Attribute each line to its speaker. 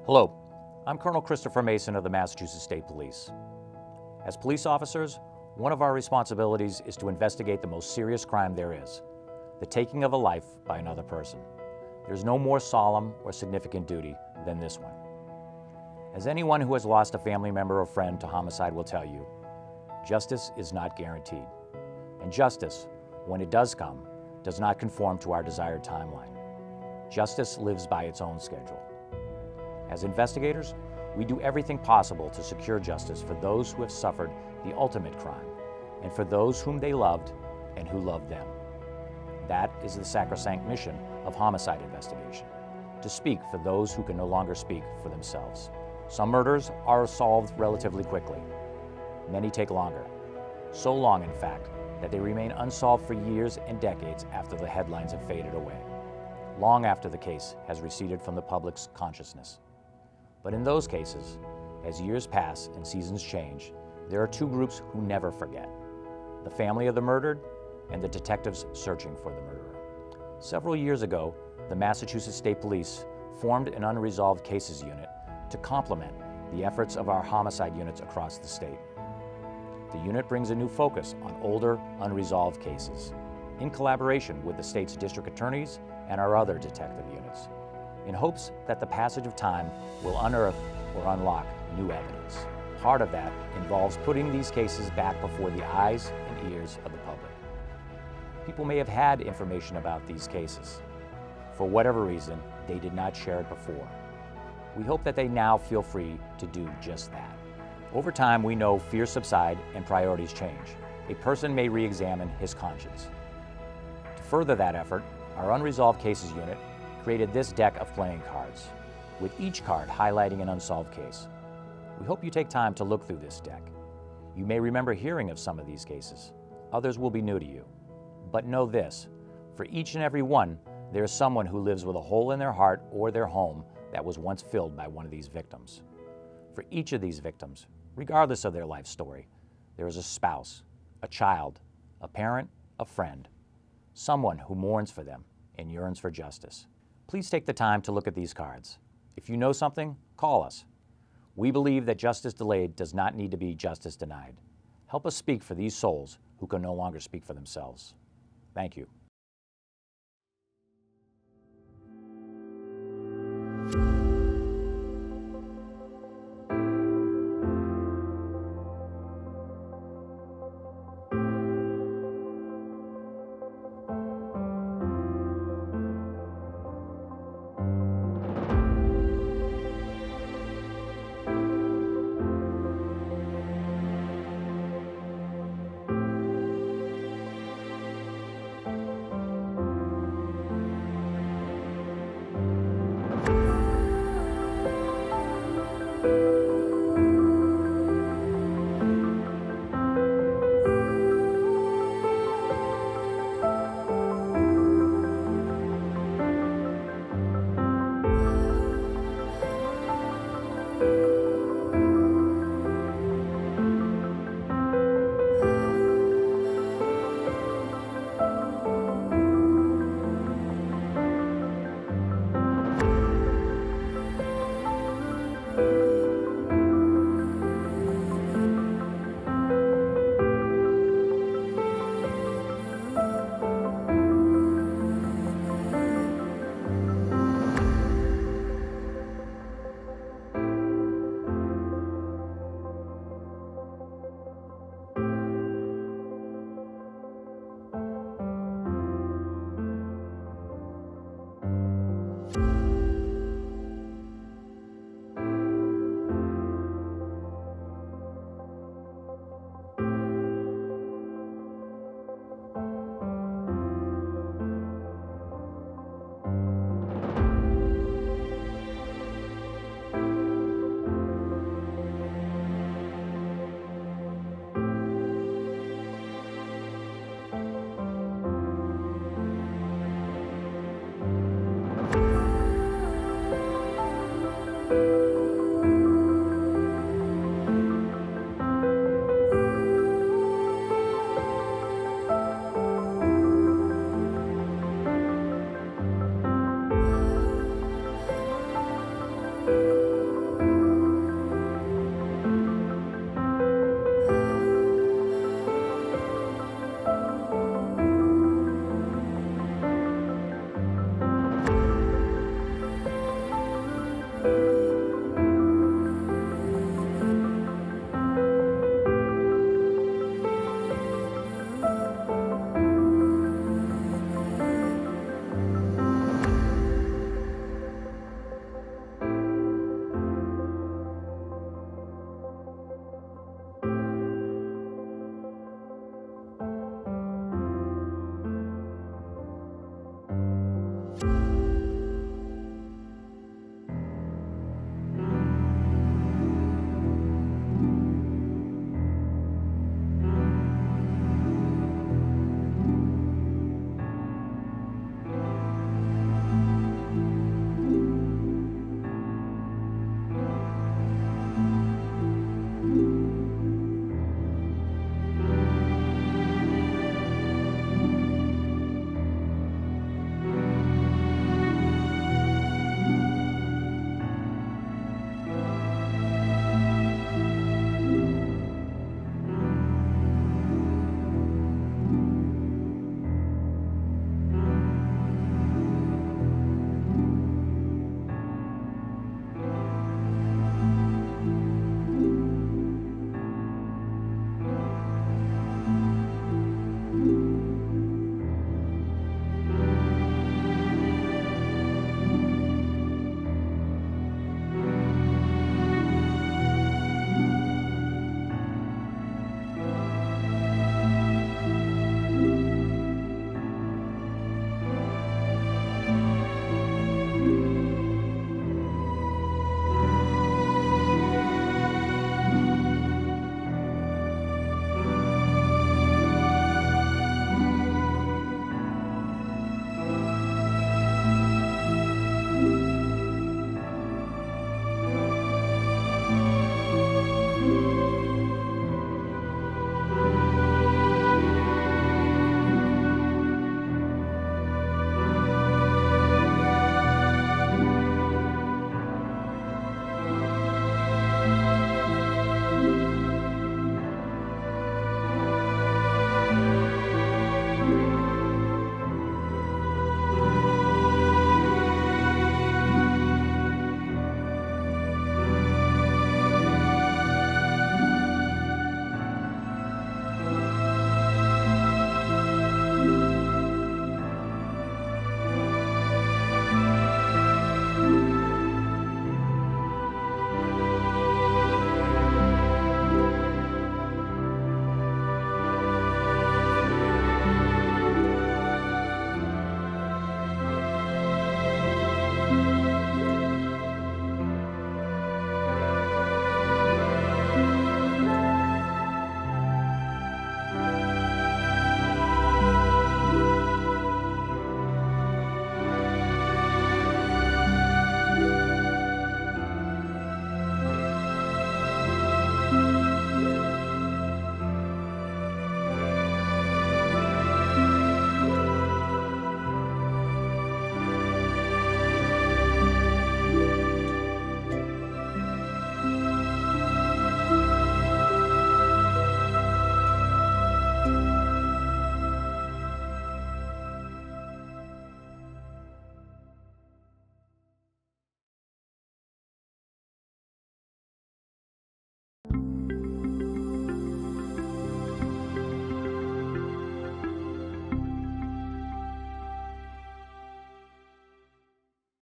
Speaker 1: Hello, I'm Colonel Christopher Mason of the Massachusetts State Police. As police officers, one of our responsibilities is to investigate the most serious crime there is, the taking of a life by another person. There's no more solemn or significant duty than this one. As anyone who has lost a family member or friend to homicide will tell you, justice is not guaranteed. And justice, when it does come, does not conform to our desired timeline. Justice lives by its own schedule. As investigators, we do everything possible to secure justice for those who have suffered the ultimate crime, and for those whom they loved and who loved them. That is the sacrosanct mission of homicide investigation, to speak for those who can no longer speak for themselves. Some murders are solved relatively quickly. Many take longer. So long, in fact, that they remain unsolved for years and decades after the headlines have faded away, long after the case has receded from the public's consciousness. But in those cases, as years pass and seasons change, there are two groups who never forget: the family of the murdered and the detectives searching for the murderer. Several years ago, the Massachusetts State Police formed an Unresolved Cases Unit to complement the efforts of our homicide units across the state. The unit brings a new focus on older, unresolved cases, in collaboration with the state's district attorneys and our other detective units, in hopes that the passage of time will unearth or unlock new evidence. Part of that involves putting these cases back before the eyes and ears of the public. People may have had information about these cases. For whatever reason, they did not share it before. We hope that they now feel free to do just that. Over time, we know fears subside and priorities change. A person may re-examine his conscience. To further that effort, our Unresolved Cases Unit created this deck of playing cards, with each card highlighting an unsolved case. We hope you take time to look through this deck. You may remember hearing of some of these cases. Others will be new to you. But know this: for each and every one, there is someone who lives with a hole in their heart or their home that was once filled by one of these victims. For each of these victims, regardless of their life story, there is a spouse, a child, a parent, a friend, someone who mourns for them and yearns for justice. Please take the time to look at these cards. If you know something, call us. We believe that justice delayed does not need to be justice denied. Help us speak for these souls who can no longer speak for themselves. Thank you.